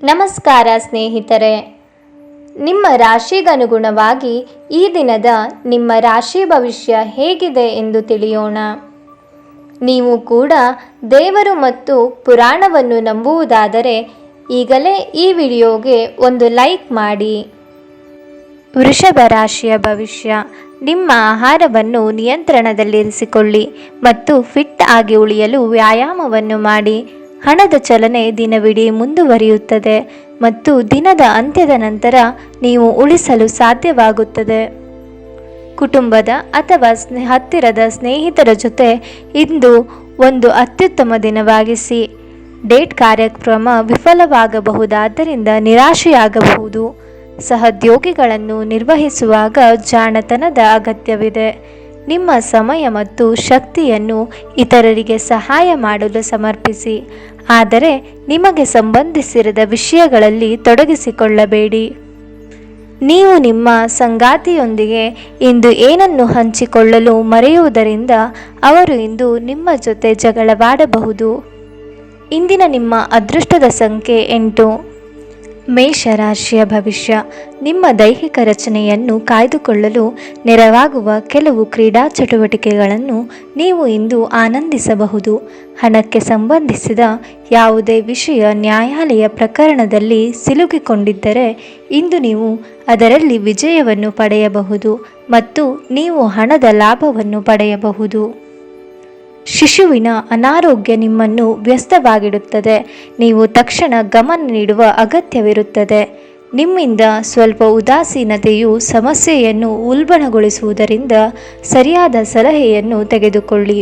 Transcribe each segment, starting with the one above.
ನಮಸ್ಕಾರ ಸ್ನೇಹಿತರೆ, ನಿಮ್ಮ ರಾಶಿಗನುಗುಣವಾಗಿ ಈ ದಿನದ ನಿಮ್ಮ ರಾಶಿ ಭವಿಷ್ಯ ಹೇಗಿದೆ ಎಂದು ತಿಳಿಯೋಣ. ನೀವು ಕೂಡ ದೇವರು ಮತ್ತು ಪುರಾಣವನ್ನು ನಂಬುವುದಾದರೆ ಈಗಲೇ ಈ ವಿಡಿಯೋಗೆ ಒಂದು ಲೈಕ್ ಮಾಡಿ. ವೃಷಭ ರಾಶಿಯ ಭವಿಷ್ಯ. ನಿಮ್ಮ ಆಹಾರವನ್ನು ನಿಯಂತ್ರಣದಲ್ಲಿರಿಸಿಕೊಳ್ಳಿ ಮತ್ತು ಫಿಟ್ ಆಗಿ ಉಳಿಯಲು ವ್ಯಾಯಾಮವನ್ನು ಮಾಡಿ. ಹಣದ ಚಲನೆ ದಿನವಿಡೀ ಮುಂದುವರಿಯುತ್ತದೆ ಮತ್ತು ದಿನದ ಅಂತ್ಯದ ನಂತರ ನೀವು ಉಳಿಸಲು ಸಾಧ್ಯವಾಗುತ್ತದೆ. ಕುಟುಂಬದ ಅಥವಾ ಹತ್ತಿರದ ಸ್ನೇಹಿತರ ಜೊತೆ ಇಂದು ಒಂದು ಅತ್ಯುತ್ತಮ ದಿನವಾಗಿಸಿ. ಡೇಟ್ ಕಾರ್ಯಕ್ರಮ ವಿಫಲವಾಗಬಹುದಾದ್ದರಿಂದ ನಿರಾಶೆಯಾಗಬಹುದು. ಸಹೋದ್ಯೋಗಿಗಳನ್ನು ನಿರ್ವಹಿಸುವಾಗ ಜಾಣತನದ ಅಗತ್ಯವಿದೆ. ನಿಮ್ಮ ಸಮಯ ಮತ್ತು ಶಕ್ತಿಯನ್ನು ಇತರರಿಗೆ ಸಹಾಯ ಮಾಡಲು ಸಮರ್ಪಿಸಿ, ಆದರೆ ನಿಮಗೆ ಸಂಬಂಧಿಸಿರದ ವಿಷಯಗಳಲ್ಲಿ ತೊಡಗಿಸಿಕೊಳ್ಳಬೇಡಿ. ನೀವು ನಿಮ್ಮ ಸಂಗಾತಿಯೊಂದಿಗೆ ಇಂದು ಏನನ್ನು ಹಂಚಿಕೊಳ್ಳಲು ಮರೆಯುವುದರಿಂದ ಅವರು ಇಂದು ನಿಮ್ಮ ಜೊತೆ ಜಗಳವಾಡಬಹುದು. ಇಂದಿನ ನಿಮ್ಮ ಅದೃಷ್ಟದ ಸಂಖ್ಯೆ 8. ಮೇಷರಾಶಿಯ ಭವಿಷ್ಯ. ನಿಮ್ಮ ದೈಹಿಕ ರಚನೆಯನ್ನು ಕಾಯ್ದುಕೊಳ್ಳಲು ನೆರವಾಗುವ ಕೆಲವು ಕ್ರೀಡಾ ಚಟುವಟಿಕೆಗಳನ್ನು ನೀವು ಇಂದು ಆನಂದಿಸಬಹುದು. ಹಣಕ್ಕೆ ಸಂಬಂಧಿಸಿದ ಯಾವುದೇ ವಿಷಯ ನ್ಯಾಯಾಲಯ ಪ್ರಕರಣದಲ್ಲಿ ಸಿಲುಕಿಕೊಂಡಿದ್ದರೆ ಇಂದು ನೀವು ಅದರಲ್ಲಿ ವಿಜಯವನ್ನು ಪಡೆಯಬಹುದು ಮತ್ತು ನೀವು ಹಣದ ಲಾಭವನ್ನು ಪಡೆಯಬಹುದು. ಶಿಶುವಿನ ಅನಾರೋಗ್ಯ ನಿಮ್ಮನ್ನು ವ್ಯಸ್ತವಾಗಿಡುತ್ತದೆ. ನೀವು ತಕ್ಷಣ ಗಮನ ನೀಡುವ ಅಗತ್ಯವಿರುತ್ತದೆ. ನಿಮ್ಮಿಂದ ಸ್ವಲ್ಪ ಉದಾಸೀನತೆಯು ಸಮಸ್ಯೆಯನ್ನು ಉಲ್ಬಣಗೊಳಿಸುವುದರಿಂದ ಸರಿಯಾದ ಸಲಹೆಯನ್ನು ತೆಗೆದುಕೊಳ್ಳಿ.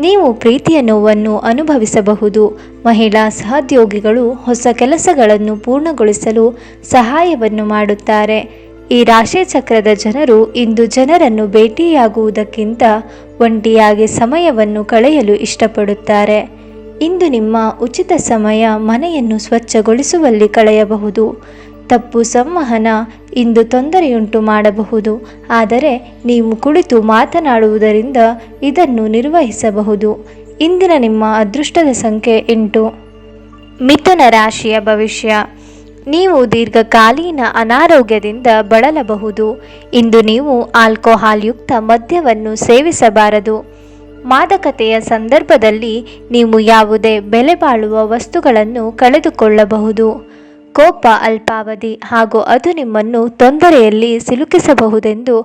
ನೀವು ಪ್ರೀತಿಯ ನೋವನ್ನು ಅನುಭವಿಸಬಹುದು. ಮಹಿಳಾ ಸಹೋದ್ಯೋಗಿಗಳು ಹೊಸ ಕೆಲಸಗಳನ್ನು ಪೂರ್ಣಗೊಳಿಸಲು ಸಹಾಯವನ್ನು ಮಾಡುತ್ತಾರೆ. ಈ ರಾಶಿಚಕ್ರದ ಜನರು ಇಂದು ಜನರನ್ನು ಭೇಟಿಯಾಗುವುದಕ್ಕಿಂತ ಒಂಟಿಯಾಗಿ ಸಮಯವನ್ನು ಕಳೆಯಲು ಇಷ್ಟಪಡುತ್ತಾರೆ. ಇಂದು ನಿಮ್ಮ ಉಚಿತ ಸಮಯ ಮನೆಯನ್ನು ಸ್ವಚ್ಛಗೊಳಿಸುವಲ್ಲಿ ಕಳೆಯಬಹುದು. ತಪ್ಪು ಸಂವಹನ ಇಂದು ತೊಂದರೆಯುಂಟು ಮಾಡಬಹುದು, ಆದರೆ ನೀವು ಕುಳಿತು ಮಾತನಾಡುವುದರಿಂದ ಇದನ್ನು ನಿರ್ವಹಿಸಬಹುದು. ಇಂದಿನ ನಿಮ್ಮ ಅದೃಷ್ಟದ ಸಂಖ್ಯೆ 8. ಮಿಥುನ ರಾಶಿಯ ಭವಿಷ್ಯ. ನೀವು ದೀರ್ಘಕಾಲೀನ ಅನಾರೋಗ್ಯದಿಂದ ಬಳಲಬಹುದು. ಇಂದು ನೀವು ಆಲ್ಕೋಹಾಲ್ ಯುಕ್ತ ಮದ್ಯವನ್ನು ಸೇವಿಸಬಾರದು. ಮಾದಕತೆಯ ಸಂದರ್ಭದಲ್ಲಿ ನೀವು ಯಾವುದೇ ಬೆಲೆ ಬಾಳುವ ವಸ್ತುಗಳನ್ನು ಕಳೆದುಕೊಳ್ಳಬಹುದು. ಕೋಪ ಅಲ್ಪಾವಧಿ ಹಾಗೂ ಅದು ನಿಮ್ಮನ್ನು ತೊಂದರೆಯಲ್ಲಿ ಸಿಲುಕಿಸಬಹುದೆಂದು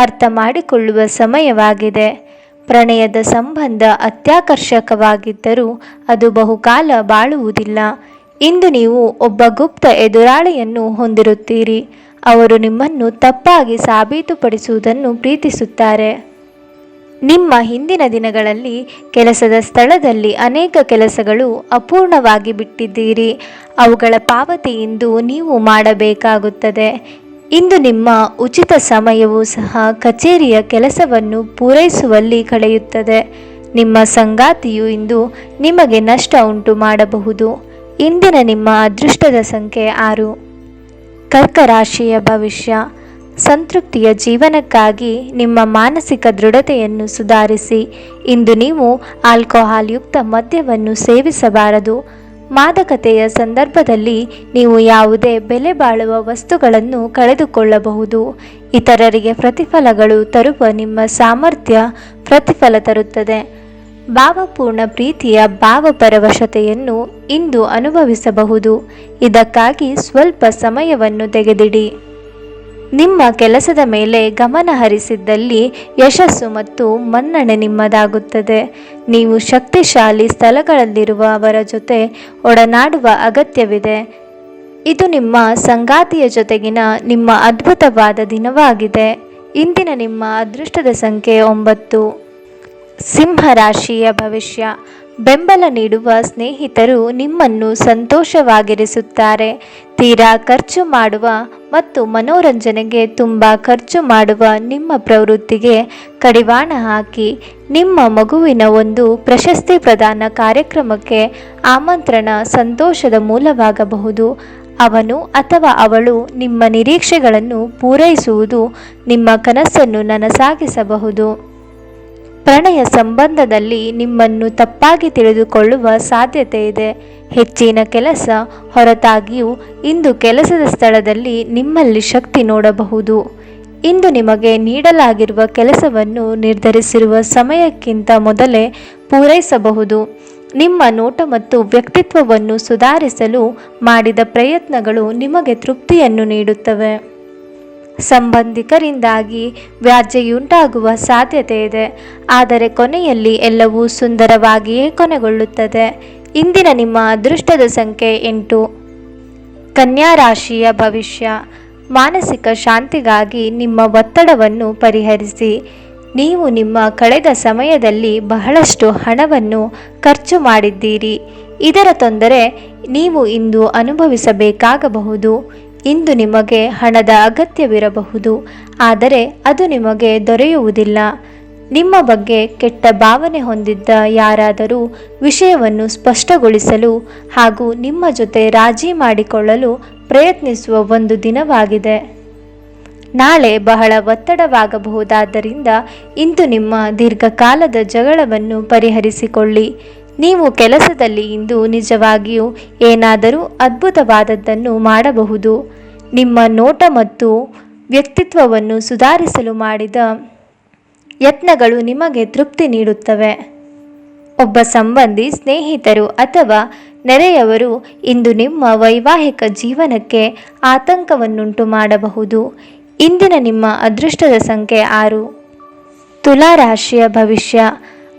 ಅರ್ಥ ಮಾಡಿಕೊಳ್ಳುವ ಸಮಯವಾಗಿದೆ. ಪ್ರಣಯದ ಸಂಬಂಧ ಅತ್ಯಾಕರ್ಷಕವಾಗಿದ್ದರೂ ಅದು ಬಹುಕಾಲ ಬಾಳುವುದಿಲ್ಲ. ಇಂದು ನೀವು ಒಬ್ಬ ಗುಪ್ತ ಎದುರಾಳಿಯನ್ನು ಹೊಂದಿರುತ್ತೀರಿ. ಅವರು ನಿಮ್ಮನ್ನು ತಪ್ಪಾಗಿ ಸಾಬೀತುಪಡಿಸುವುದನ್ನು ಪ್ರೀತಿಸುತ್ತಾರೆ. ನಿಮ್ಮ ಹಿಂದಿನ ದಿನಗಳಲ್ಲಿ ಕೆಲಸದ ಸ್ಥಳದಲ್ಲಿ ಅನೇಕ ಕೆಲಸಗಳು ಅಪೂರ್ಣವಾಗಿ ಬಿಟ್ಟಿದ್ದೀರಿ. ಅವುಗಳ ಪಾವತಿ ಇಂದು ನೀವು ಮಾಡಬೇಕಾಗುತ್ತದೆ. ಇಂದು ನಿಮ್ಮ ಉಚಿತ ಸಮಯವೂ ಸಹ ಕಚೇರಿಯ ಕೆಲಸವನ್ನು ಪೂರೈಸುವಲ್ಲಿ ಕಳೆಯುತ್ತದೆ. ನಿಮ್ಮ ಸಂಗಾತಿಯು ಇಂದು ನಿಮಗೆ ನಷ್ಟ ಉಂಟು ಮಾಡಬಹುದು. ಇಂದಿನ ನಿಮ್ಮ ಅದೃಷ್ಟದ ಸಂಖ್ಯೆ 6. ಕರ್ಕ ರಾಶಿಯ ಭವಿಷ್ಯ. ಸಂತೃಪ್ತಿಯ ಜೀವನಕ್ಕಾಗಿ ನಿಮ್ಮ ಮಾನಸಿಕ ದೃಢತೆಯನ್ನು ಸುಧಾರಿಸಿ. ಇಂದು ನೀವು ಆಲ್ಕೋಹಾಲ್ ಯುಕ್ತ ಮದ್ಯವನ್ನು ಸೇವಿಸಬಾರದು. ಮಾದಕತೆಯ ಸಂದರ್ಭದಲ್ಲಿ ನೀವು ಯಾವುದೇ ಬೆಲೆ ಬಾಳುವ ವಸ್ತುಗಳನ್ನು ಕಳೆದುಕೊಳ್ಳಬಹುದು. ಇತರರಿಗೆ ಪ್ರತಿಫಲಗಳು ತರುವ ನಿಮ್ಮ ಸಾಮರ್ಥ್ಯ ಪ್ರತಿಫಲ ತರುತ್ತದೆ. ಭಾವಪೂರ್ಣ ಪ್ರೀತಿಯ ಭಾವಪರವಶತೆಯನ್ನು ಇಂದು ಅನುಭವಿಸಬಹುದು. ಇದಕ್ಕಾಗಿ ಸ್ವಲ್ಪ ಸಮಯವನ್ನು ತೆಗೆದಿಡಿ. ನಿಮ್ಮ ಕೆಲಸದ ಮೇಲೆ ಗಮನ ಹರಿಸಿದ್ದಲ್ಲಿ ಯಶಸ್ಸು ಮತ್ತು ಮನ್ನಣೆ ನಿಮ್ಮದಾಗುತ್ತದೆ. ನೀವು ಶಕ್ತಿಶಾಲಿ ಸ್ಥಳಗಳಲ್ಲಿರುವವರ ಜೊತೆ ಒಡನಾಡುವ ಅಗತ್ಯವಿದೆ. ಇದು ನಿಮ್ಮ ಸಂಗಾತಿಯ ಜೊತೆಗಿನ ನಿಮ್ಮ ಅದ್ಭುತವಾದ ದಿನವಾಗಿದೆ. ಇಂದಿನ ನಿಮ್ಮ ಅದೃಷ್ಟದ ಸಂಖ್ಯೆ 9. ಸಿಂಹರಾಶಿಯ ಭವಿಷ್ಯ. ಬೆಂಬಲ ನೀಡುವ ಸ್ನೇಹಿತರು ನಿಮ್ಮನ್ನು ಸಂತೋಷವಾಗಿರಿಸುತ್ತಾರೆ. ತೀರಾ ಖರ್ಚು ಮಾಡುವ ಮತ್ತು ಮನೋರಂಜನೆಗೆ ತುಂಬ ಖರ್ಚು ಮಾಡುವ ನಿಮ್ಮ ಪ್ರವೃತ್ತಿಗೆ ಕಡಿವಾಣ ಹಾಕಿ. ನಿಮ್ಮ ಮಗುವಿನ ಒಂದು ಪ್ರಶಸ್ತಿ ಪ್ರದಾನ ಕಾರ್ಯಕ್ರಮಕ್ಕೆ ಆಮಂತ್ರಣ ಸಂತೋಷದ ಮೂಲವಾಗಬಹುದು. ಅವನು ಅಥವಾ ಅವಳು ನಿಮ್ಮ ನಿರೀಕ್ಷೆಗಳನ್ನು ಪೂರೈಸುವುದು ನಿಮ್ಮ ಕನಸನ್ನು ನನಸಾಗಿಸಬಹುದು. ಪ್ರಣಯ ಸಂಬಂಧದಲ್ಲಿ ನಿಮ್ಮನ್ನು ತಪ್ಪಾಗಿ ತಿಳಿದುಕೊಳ್ಳುವ ಸಾಧ್ಯತೆ ಇದೆ. ಹೆಚ್ಚಿನ ಕೆಲಸ ಹೊರತಾಗಿಯೂ ಇಂದು ಕೆಲಸದ ಸ್ಥಳದಲ್ಲಿ ನಿಮ್ಮಲ್ಲಿ ಶಕ್ತಿ ನೋಡಬಹುದು. ಇಂದು ನಿಮಗೆ ನೀಡಲಾಗಿರುವ ಕೆಲಸವನ್ನು ನಿರ್ಧರಿಸಿರುವ ಸಮಯಕ್ಕಿಂತ ಮೊದಲೇ ಪೂರೈಸಬಹುದು. ನಿಮ್ಮ ನೋಟ ಮತ್ತು ವ್ಯಕ್ತಿತ್ವವನ್ನು ಸುಧಾರಿಸಲು ಮಾಡಿದ ಪ್ರಯತ್ನಗಳು ನಿಮಗೆ ತೃಪ್ತಿಯನ್ನು ನೀಡುತ್ತವೆ. ಸಂಬಂಧಿಕರಿಂದಾಗಿ ವ್ಯಾಜ್ಯೆಯುಂಟಾಗುವ ಸಾಧ್ಯತೆ ಇದೆ, ಆದರೆ ಕೊನೆಯಲ್ಲಿ ಎಲ್ಲವೂ ಸುಂದರವಾಗಿಯೇ ಕೊನೆಗೊಳ್ಳುತ್ತದೆ. ಇಂದಿನ ನಿಮ್ಮ ಅದೃಷ್ಟದ ಸಂಖ್ಯೆ 8. ಕನ್ಯಾ ರಾಶಿಯ ಭವಿಷ್ಯ. ಮಾನಸಿಕ ಶಾಂತಿಗಾಗಿ ನಿಮ್ಮ ಒತ್ತಡವನ್ನು ಪರಿಹರಿಸಿ. ನೀವು ನಿಮ್ಮ ಕಳೆದ ಸಮಯದಲ್ಲಿ ಬಹಳಷ್ಟು ಹಣವನ್ನು ಖರ್ಚು ಮಾಡಿದ್ದೀರಿ. ಇದರ ತೊಂದರೆ ನೀವು ಇಂದು ಅನುಭವಿಸಬೇಕಾಗಬಹುದು. ಇಂದು ನಿಮಗೆ ಹಣದ ಅಗತ್ಯವಿರಬಹುದು, ಆದರೆ ಅದು ನಿಮಗೆ ದೊರೆಯುವುದಿಲ್ಲ. ನಿಮ್ಮ ಬಗ್ಗೆ ಕೆಟ್ಟ ಭಾವನೆ ಹೊಂದಿದ್ದ ಯಾರಾದರೂ ವಿಷಯವನ್ನು ಸ್ಪಷ್ಟಗೊಳಿಸಲು ಹಾಗೂ ನಿಮ್ಮ ಜೊತೆ ರಾಜಿ ಮಾಡಿಕೊಳ್ಳಲು ಪ್ರಯತ್ನಿಸುವ ಒಂದು ದಿನವಾಗಿದೆ. ನಾಳೆ ಬಹಳ ಒತ್ತಡವಾಗಬಹುದಾದ್ದರಿಂದ ಇಂದು ನಿಮ್ಮ ದೀರ್ಘಕಾಲದ ಜಗಳವನ್ನು ಪರಿಹರಿಸಿಕೊಳ್ಳಿ. ನೀವು ಕೆಲಸದಲ್ಲಿ ಇಂದು ನಿಜವಾಗಿಯೂ ಏನಾದರೂ ಅದ್ಭುತವಾದದ್ದನ್ನು ಮಾಡಬಹುದು. ನಿಮ್ಮ ನೋಟ ಮತ್ತು ವ್ಯಕ್ತಿತ್ವವನ್ನು ಸುಧಾರಿಸಲು ಮಾಡಿದ ಯತ್ನಗಳು ನಿಮಗೆ ತೃಪ್ತಿ ನೀಡುತ್ತವೆ. ಒಬ್ಬ ಸಂಬಂಧಿ, ಸ್ನೇಹಿತರು ಅಥವಾ ನೆರೆಯವರು ಇಂದು ನಿಮ್ಮ ವೈವಾಹಿಕ ಜೀವನಕ್ಕೆ ಆತಂಕವನ್ನುಂಟು ಮಾಡಬಹುದು. ಇಂದಿನ ನಿಮ್ಮ ಅದೃಷ್ಟದ ಸಂಖ್ಯೆ 6. ತುಲಾ ರಾಶಿಯ ಭವಿಷ್ಯ.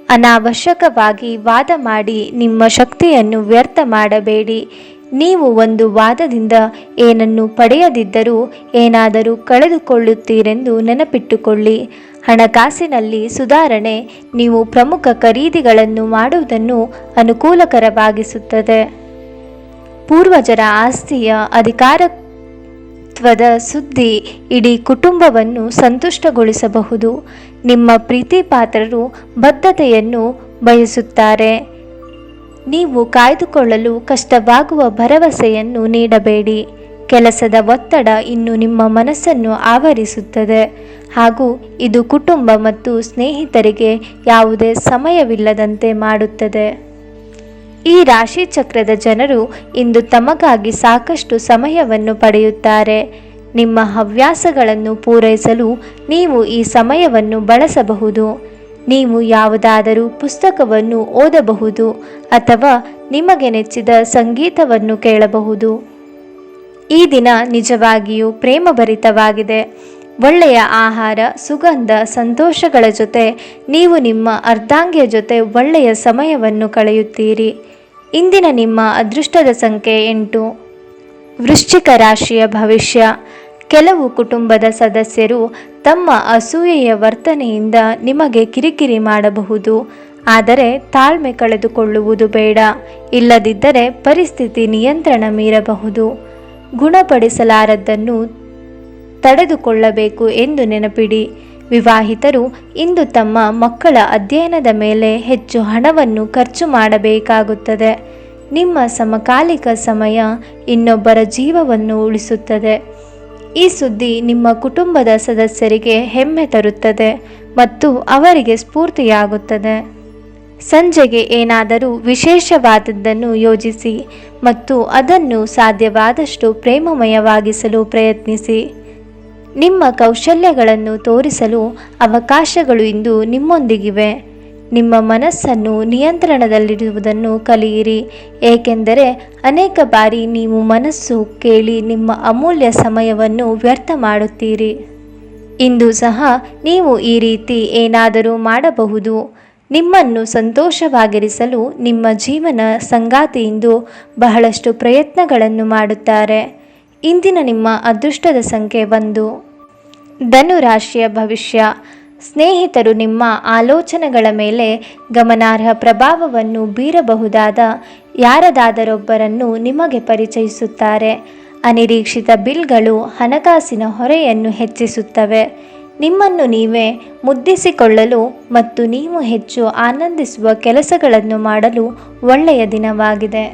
ಅನಾವಶ್ಯಕವಾಗಿ ವಾದ ಮಾಡಿ ನಿಮ್ಮ ಶಕ್ತಿಯನ್ನು ವ್ಯರ್ಥ ಮಾಡಬೇಡಿ. ನೀವು ಒಂದು ವಾದದಿಂದ ಏನನ್ನು ಪಡೆಯದಿದ್ದರೂ ಏನಾದರೂ ಕಳೆದುಕೊಳ್ಳುತ್ತೀರೆಂದು ನೆನಪಿಟ್ಟುಕೊಳ್ಳಿ. ಹಣಕಾಸಿನಲ್ಲಿ ಸುಧಾರಣೆ ನೀವು ಪ್ರಮುಖ ಖರೀದಿಗಳನ್ನು ಮಾಡುವುದನ್ನು ಅನುಕೂಲಕರವಾಗಿಸುತ್ತದೆ. ಪೂರ್ವಜರ ಆಸ್ತಿಯ ಅಧಿಕಾರತ್ವದ ಸುದ್ದಿ ಇಡೀ ಕುಟುಂಬವನ್ನು ಸಂತುಷ್ಟಗೊಳಿಸಬಹುದು. ನಿಮ್ಮ ಪ್ರೀತಿ ಪಾತ್ರರು ಬದ್ಧತೆಯನ್ನು ಬಯಸುತ್ತಾರೆ. ನೀವು ಕಾಯ್ದುಕೊಳ್ಳಲು ಕಷ್ಟವಾಗುವ ಭರವಸೆಯನ್ನು ನೀಡಬೇಡಿ. ಕೆಲಸದ ಒತ್ತಡ ಇನ್ನು ನಿಮ್ಮ ಮನಸ್ಸನ್ನು ಆವರಿಸುತ್ತದೆ ಹಾಗೂ ಇದು ಕುಟುಂಬ ಮತ್ತು ಸ್ನೇಹಿತರಿಗೆ ಯಾವುದೇ ಸಮಯವಿಲ್ಲದಂತೆ ಮಾಡುತ್ತದೆ. ಈ ರಾಶಿ ಚಕ್ರದ ಜನರು ಇಂದು ತಮಗಾಗಿ ಸಾಕಷ್ಟು ಸಮಯವನ್ನು ಪಡೆಯುತ್ತಾರೆ. ನಿಮ್ಮ ಹವ್ಯಾಸಗಳನ್ನು ಪೂರೈಸಲು ನೀವು ಈ ಸಮಯವನ್ನು ಬಳಸಬಹುದು. ನೀವು ಯಾವುದಾದರೂ ಪುಸ್ತಕವನ್ನು ಓದಬಹುದು ಅಥವಾ ನಿಮಗೆ ನೆಚ್ಚಿದ ಸಂಗೀತವನ್ನು ಕೇಳಬಹುದು. ಈ ದಿನ ನಿಜವಾಗಿಯೂ ಪ್ರೇಮಭರಿತವಾಗಿದೆ. ಒಳ್ಳೆಯ ಆಹಾರ, ಸುಗಂಧ, ಸಂತೋಷಗಳ ಜೊತೆ ನೀವು ನಿಮ್ಮ ಅರ್ಧಾಂಗಿಯ ಜೊತೆ ಒಳ್ಳೆಯ ಸಮಯವನ್ನು ಕಳೆಯುತ್ತೀರಿ. ಇಂದಿನ ನಿಮ್ಮ ಅದೃಷ್ಟದ ಸಂಖ್ಯೆ 8. ವೃಶ್ಚಿಕ ರಾಶಿಯ ಭವಿಷ್ಯ. ಕೆಲವು ಕುಟುಂಬದ ಸದಸ್ಯರು ತಮ್ಮ ಅಸೂಯೆಯ ವರ್ತನೆಯಿಂದ ನಿಮಗೆ ಕಿರಿಕಿರಿ ಮಾಡಬಹುದು, ಆದರೆ ತಾಳ್ಮೆ ಕಳೆದುಕೊಳ್ಳುವುದು ಬೇಡ. ಇಲ್ಲದಿದ್ದರೆ ಪರಿಸ್ಥಿತಿ ನಿಯಂತ್ರಣ ಮೀರಬಹುದು. ಗುಣಪಡಿಸಲಾರದ್ದನ್ನು ತಡೆದುಕೊಳ್ಳಬೇಕು ಎಂದು ನೆನಪಿಡಿ. ವಿವಾಹಿತರು ಇಂದು ತಮ್ಮ ಮಕ್ಕಳ ಅಧ್ಯಯನದ ಮೇಲೆ ಹೆಚ್ಚು ಹಣವನ್ನು ಖರ್ಚು ಮಾಡಬೇಕಾಗುತ್ತದೆ. ನಿಮ್ಮ ಸಮಕಾಲಿಕ ಸಮಯ ಇನ್ನೊಬ್ಬರ ಜೀವವನ್ನು ಉಳಿಸುತ್ತದೆ. ಈ ಸುದ್ದಿ ನಿಮ್ಮ ಕುಟುಂಬದ ಸದಸ್ಯರಿಗೆ ಹೆಮ್ಮೆ ತರುತ್ತದೆ ಮತ್ತು ಅವರಿಗೆ ಸ್ಫೂರ್ತಿಯಾಗುತ್ತದೆ. ಸಂಜೆಗೆ ಏನಾದರೂ ವಿಶೇಷವಾದದ್ದನ್ನು ಯೋಜಿಸಿ ಮತ್ತು ಅದನ್ನು ಸಾಧ್ಯವಾದಷ್ಟು ಪ್ರೇಮಮಯವಾಗಿಸಲು ಪ್ರಯತ್ನಿಸಿ. ನಿಮ್ಮ ಕೌಶಲ್ಯಗಳನ್ನು ತೋರಿಸಲು ಅವಕಾಶಗಳು ಇಂದು ನಿಮ್ಮೊಂದಿಗಿವೆ. ನಿಮ್ಮ ಮನಸ್ಸನ್ನು ನಿಯಂತ್ರಣದಲ್ಲಿಡುವುದನ್ನು ಕಲಿಯಿರಿ, ಏಕೆಂದರೆ ಅನೇಕ ಬಾರಿ ನೀವು ಮನಸ್ಸು ಕೇಳಿ ನಿಮ್ಮ ಅಮೂಲ್ಯ ಸಮಯವನ್ನು ವ್ಯರ್ಥ ಮಾಡುತ್ತೀರಿ. ಇಂದು ಸಹ ನೀವು ಈ ರೀತಿ ಏನಾದರೂ ಮಾಡಬಹುದು. ನಿಮ್ಮನ್ನು ಸಂತೋಷವಾಗಿರಿಸಲು ನಿಮ್ಮ ಜೀವನ ಸಂಗಾತಿ ಇಂದು ಬಹಳಷ್ಟು ಪ್ರಯತ್ನಗಳನ್ನು ಮಾಡುತ್ತಾರೆ. ಇಂದಿನ ನಿಮ್ಮ ಅದೃಷ್ಟದ ಸಂಖ್ಯೆ 1. ಧನು ರಾಶಿಯ ಭವಿಷ್ಯ. ಸ್ನೇಹಿತರು ನಿಮ್ಮ ಆಲೋಚನೆಗಳ ಮೇಲೆ ಗಮನಾರ್ಹ ಪ್ರಭಾವವನ್ನು ಬೀರಬಹುದಾದ ಯಾರದಾದರೊಬ್ಬರನ್ನು ನಿಮಗೆ ಪರಿಚಯಿಸುತ್ತಾರೆ. ಅನಿರೀಕ್ಷಿತ ಬಿಲ್ಗಳು ಹಣಕಾಸಿನ ಹೊರೆಯನ್ನು ಹೆಚ್ಚಿಸುತ್ತವೆ. ನಿಮ್ಮನ್ನು ನೀವೇ ಮುದ್ದಿಸಿಕೊಳ್ಳಲು ಮತ್ತು ನೀವು ಹೆಚ್ಚು ಆನಂದಿಸುವ ಕೆಲಸಗಳನ್ನು ಮಾಡಲು ಒಳ್ಳೆಯ ದಿನವಾಗಿದೆ.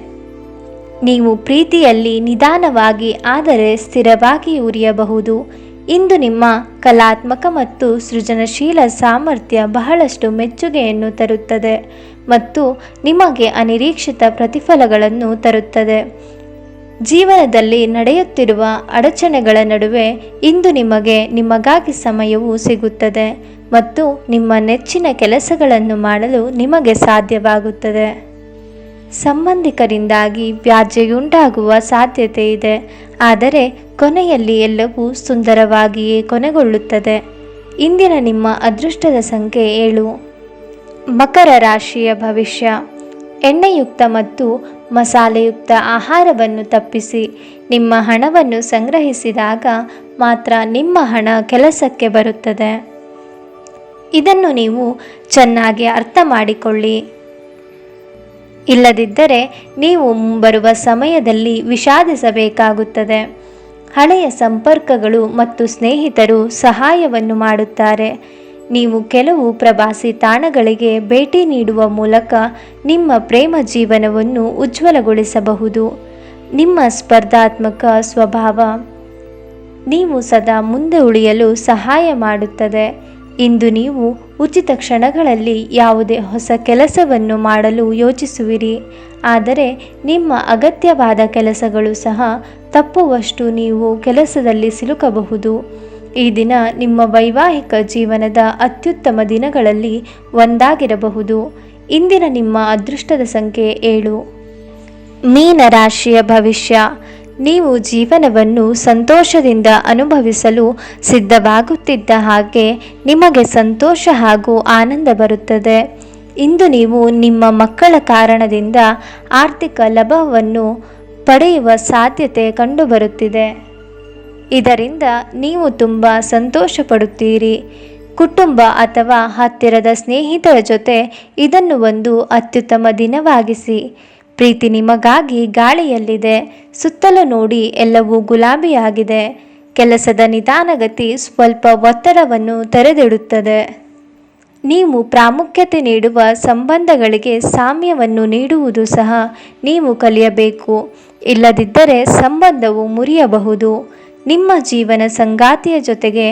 ನೀವು ಪ್ರೀತಿಯಲ್ಲಿ ನಿಧಾನವಾಗಿ ಆದರೆ ಸ್ಥಿರವಾಗಿ ಉರಿಯಬಹುದು. ಇಂದು ನಿಮ್ಮ ಕಲಾತ್ಮಕ ಮತ್ತು ಸೃಜನಶೀಲ ಸಾಮರ್ಥ್ಯ ಬಹಳಷ್ಟು ಮೆಚ್ಚುಗೆಯನ್ನು ತರುತ್ತದೆ ಮತ್ತು ನಿಮಗೆ ಅನಿರೀಕ್ಷಿತ ಪ್ರತಿಫಲಗಳನ್ನು ತರುತ್ತದೆ. ಜೀವನದಲ್ಲಿ ನಡೆಯುತ್ತಿರುವ ಅಡಚಣೆಗಳ ನಡುವೆ ಇಂದು ನಿಮಗಾಗಿ ಸಮಯವು ಸಿಗುತ್ತದೆ ಮತ್ತು ನಿಮ್ಮ ನೆಚ್ಚಿನ ಕೆಲಸಗಳನ್ನು ಮಾಡಲು ನಿಮಗೆ ಸಾಧ್ಯವಾಗುತ್ತದೆ. ಸಂಬಂಧಿಕರಿಂದಾಗಿ ವ್ಯಾಜ್ಯಯುಂಟಾಗುವ ಸಾಧ್ಯತೆ ಇದೆ, ಆದರೆ ಕೊನೆಯಲ್ಲಿ ಎಲ್ಲವೂ ಸುಂದರವಾಗಿಯೇ ಕೊನೆಗೊಳ್ಳುತ್ತದೆ. ಇಂದಿನ ನಿಮ್ಮ ಅದೃಷ್ಟದ ಸಂಖ್ಯೆ 7. ಮಕರ ರಾಶಿಯ ಭವಿಷ್ಯ. ಎಣ್ಣೆಯುಕ್ತ ಮತ್ತು ಮಸಾಲೆಯುಕ್ತ ಆಹಾರವನ್ನು ತಪ್ಪಿಸಿ. ನಿಮ್ಮ ಹಣವನ್ನು ಸಂಗ್ರಹಿಸಿದಾಗ ಮಾತ್ರ ನಿಮ್ಮ ಹಣ ಕೆಲಸಕ್ಕೆ ಬರುತ್ತದೆ. ಇದನ್ನು ನೀವು ಚೆನ್ನಾಗಿ ಅರ್ಥ ಮಾಡಿಕೊಳ್ಳಿ. ಇಲ್ಲದಿದ್ದರೆ ನೀವು ಮುಂಬರುವ ಸಮಯದಲ್ಲಿ ವಿಷಾದಿಸಬೇಕಾಗುತ್ತದೆ. ಹಳೆಯ ಸಂಪರ್ಕಗಳು ಮತ್ತು ಸ್ನೇಹಿತರು ಸಹಾಯವನ್ನು ಮಾಡುತ್ತಾರೆ. ನೀವು ಕೆಲವು ಪ್ರವಾಸಿ ತಾಣಗಳಿಗೆ ಭೇಟಿ ನೀಡುವ ಮೂಲಕ ನಿಮ್ಮ ಪ್ರೇಮ ಜೀವನವನ್ನು ಉಜ್ವಲಗೊಳಿಸಬಹುದು. ನಿಮ್ಮ ಸ್ಪರ್ಧಾತ್ಮಕ ಸ್ವಭಾವ ನೀವು ಸದಾ ಮುಂದೆ ಉಳಿಯಲು ಸಹಾಯ ಮಾಡುತ್ತದೆ. ಇಂದು ನೀವು ಉಚಿತ ಕ್ಷಣಗಳಲ್ಲಿ ಯಾವುದೇ ಹೊಸ ಕೆಲಸವನ್ನು ಮಾಡಲು ಯೋಚಿಸುವಿರಿ, ಆದರೆ ನಿಮ್ಮ ಅಗತ್ಯವಾದ ಕೆಲಸಗಳು ಸಹ ತಪ್ಪುವಷ್ಟು ನೀವು ಕೆಲಸದಲ್ಲಿ ಸಿಲುಕಬಹುದು. ಈ ದಿನ ನಿಮ್ಮ ವೈವಾಹಿಕ ಜೀವನದ ಅತ್ಯುತ್ತಮ ದಿನಗಳಲ್ಲಿ ಒಂದಾಗಿರಬಹುದು. ಇಂದಿನ ನಿಮ್ಮ ಅದೃಷ್ಟದ ಸಂಖ್ಯೆ 7. ಮೀನ ರಾಶಿಯ ಭವಿಷ್ಯ. ನೀವು ಜೀವನವನ್ನು ಸಂತೋಷದಿಂದ ಅನುಭವಿಸಲು ಸಿದ್ಧವಾಗುತ್ತಿದ್ದ ಹಾಗೆ ನಿಮಗೆ ಸಂತೋಷ ಹಾಗೂ ಆನಂದ ಬರುತ್ತದೆ. ಇಂದು ನೀವು ನಿಮ್ಮ ಮಕ್ಕಳ ಕಾರಣದಿಂದ ಆರ್ಥಿಕ ಲಾಭವನ್ನು ಪಡೆಯುವ ಸಾಧ್ಯತೆ ಕಂಡುಬರುತ್ತಿದೆ. ಇದರಿಂದ ನೀವು ತುಂಬ ಸಂತೋಷ ಪಡುತ್ತೀರಿ. ಕುಟುಂಬ ಅಥವಾ ಹತ್ತಿರದ ಸ್ನೇಹಿತರ ಜೊತೆ ಇದನ್ನು ಒಂದು ಅತ್ಯುತ್ತಮ ದಿನವಾಗಿಸಿ. ಪ್ರೀತಿ ನಿಮಗಾಗಿ ಗಾಳಿಯಲ್ಲಿದೆ. ಸುತ್ತಲೂ ನೋಡಿ, ಎಲ್ಲವೂ ಗುಲಾಬಿಯಾಗಿದೆ. ಕೆಲಸದ ನಿಧಾನಗತಿ ಸ್ವಲ್ಪ ಒತ್ತಡವನ್ನು ತೆರೆದಿಡುತ್ತದೆ. ನೀವು ಪ್ರಾಮುಖ್ಯತೆ ನೀಡುವ ಸಂಬಂಧಗಳಿಗೆ ಸಾಮ್ಯವನ್ನು ನೀಡುವುದು ಸಹ ನೀವು ಕಲಿಯಬೇಕು. ಇಲ್ಲದಿದ್ದರೆ ಸಂಬಂಧವು ಮುರಿಯಬಹುದು. ನಿಮ್ಮ ಜೀವನ ಸಂಗಾತಿಯ ಜೊತೆಗೆ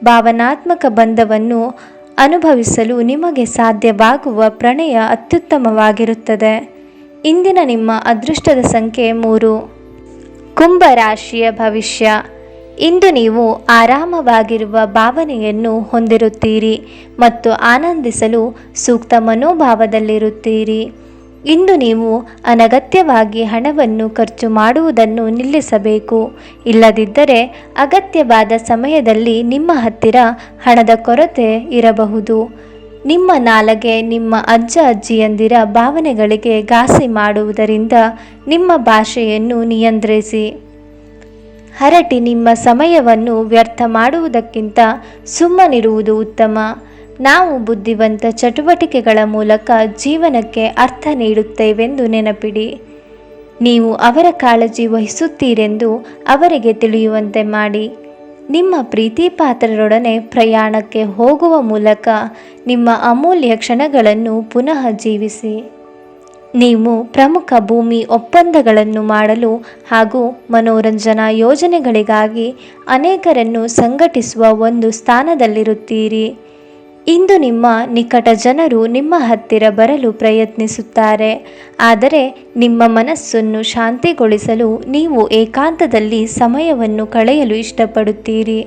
ಭಾವನಾತ್ಮಕ ಬಂಧವನ್ನು ಅನುಭವಿಸಲು ನಿಮಗೆ ಸಾಧ್ಯವಾಗುವ ಪ್ರಣಯ ಅತ್ಯುತ್ತಮವಾಗಿರುತ್ತದೆ. ಇಂದಿನ ನಿಮ್ಮ ಅದೃಷ್ಟದ ಸಂಖ್ಯೆ 3. ಕುಂಭ ರಾಶಿಯ ಭವಿಷ್ಯ. ಇಂದು ನೀವು ಆರಾಮವಾಗಿರುವ ಭಾವನೆಯನ್ನು ಹೊಂದಿರುತ್ತೀರಿ ಮತ್ತು ಆನಂದಿಸಲು ಸೂಕ್ತ ಮನೋಭಾವದಲ್ಲಿರುತ್ತೀರಿ. ಇಂದು ನೀವು ಅನಗತ್ಯವಾಗಿ ಹಣವನ್ನು ಖರ್ಚು ಮಾಡುವುದನ್ನು ನಿಲ್ಲಿಸಬೇಕು. ಇಲ್ಲದಿದ್ದರೆ ಅಗತ್ಯವಾದ ಸಮಯದಲ್ಲಿ ನಿಮ್ಮ ಹತ್ತಿರ ಹಣದ ಕೊರತೆ ಇರಬಹುದು. ನಿಮ್ಮ ನಾಲಿಗೆ ನಿಮ್ಮ ಅಜ್ಜ ಅಜ್ಜಿಯಂದಿರ ಭಾವನೆಗಳಿಗೆ ಘಾಸಿ ಮಾಡುವುದರಿಂದ ನಿಮ್ಮ ಭಾಷೆಯನ್ನು ನಿಯಂತ್ರಿಸಿ. ಹರಟಿ ನಿಮ್ಮ ಸಮಯವನ್ನು ವ್ಯರ್ಥ ಮಾಡುವುದಕ್ಕಿಂತ ಸುಮ್ಮನಿರುವುದು ಉತ್ತಮ. ನಾವು ಬುದ್ಧಿವಂತ ಚಟುವಟಿಕೆಗಳ ಮೂಲಕ ಜೀವನಕ್ಕೆ ಅರ್ಥ ನೀಡುತ್ತೇವೆಂದು ನೆನಪಿಡಿ. ನೀವು ಅವರ ಕಾಳಜಿ ವಹಿಸುತ್ತೀರೆಂದು ಅವರಿಗೆ ತಿಳಿಯುವಂತೆ ಮಾಡಿ. ನಿಮ್ಮ ಪ್ರೀತಿ ಪಾತ್ರರೊಡನೆ ಪ್ರಯಾಣಕ್ಕೆ ಹೋಗುವ ಮೂಲಕ ನಿಮ್ಮ ಅಮೂಲ್ಯ ಕ್ಷಣಗಳನ್ನು ಪುನಃ ಜೀವಿಸಿ. ನೀವು ಪ್ರಮುಖ ಭೂಮಿ ಒಪ್ಪಂದಗಳನ್ನು ಮಾಡಲು ಹಾಗೂ ಮನೋರಂಜನಾ ಯೋಜನೆಗಳಿಗಾಗಿ ಅನೇಕರನ್ನು ಸಂಘಟಿಸುವ ಒಂದು ಸ್ಥಾನದಲ್ಲಿರುತ್ತೀರಿ. ಇಂದು ನಿಮ್ಮ ನಿಕಟ ಜನರು ನಿಮ್ಮ ಹತ್ತಿರ ಬರಲು ಪ್ರಯತ್ನಿಸುತ್ತಾರೆ, ಆದರೆ ನಿಮ್ಮ ಮನಸ್ಸನ್ನು ಶಾಂತಿಗೊಳಿಸಲು ನೀವು ಏಕಾಂತದಲ್ಲಿ ಸಮಯವನ್ನು ಕಳೆಯಲು ಇಷ್ಟಪಡುತ್ತೀರಿ.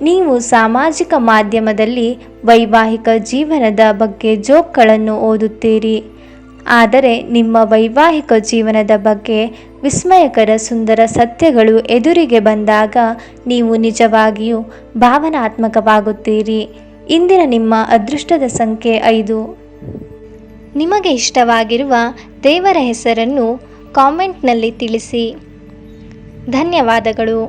ನೀವು ಸಾಮಾಜಿಕ ಮಾಧ್ಯಮದಲ್ಲಿ ವೈವಾಹಿಕ ಜೀವನದ ಬಗ್ಗೆ ಜೋಕ್ಗಳನ್ನು ಓದುತ್ತೀರಿ, ಆದರೆ ನಿಮ್ಮ ವೈವಾಹಿಕ ಜೀವನದ ಬಗ್ಗೆ ವಿಸ್ಮಯಕರ ಸುಂದರ ಸತ್ಯಗಳು ಎದುರಿಗೆ ಬಂದಾಗ ನೀವು ನಿಜವಾಗಿಯೂ ಭಾವನಾತ್ಮಕವಾಗುತ್ತೀರಿ. ಇಂದಿನ ನಿಮ್ಮ ಅದೃಷ್ಟದ ಸಂಖ್ಯೆ 5. ನಿಮಗೆ ಇಷ್ಟವಾಗಿರುವ ದೇವರ ಹೆಸರನ್ನು ಕಾಮೆಂಟ್ನಲ್ಲಿ ತಿಳಿಸಿ. ಧನ್ಯವಾದಗಳು.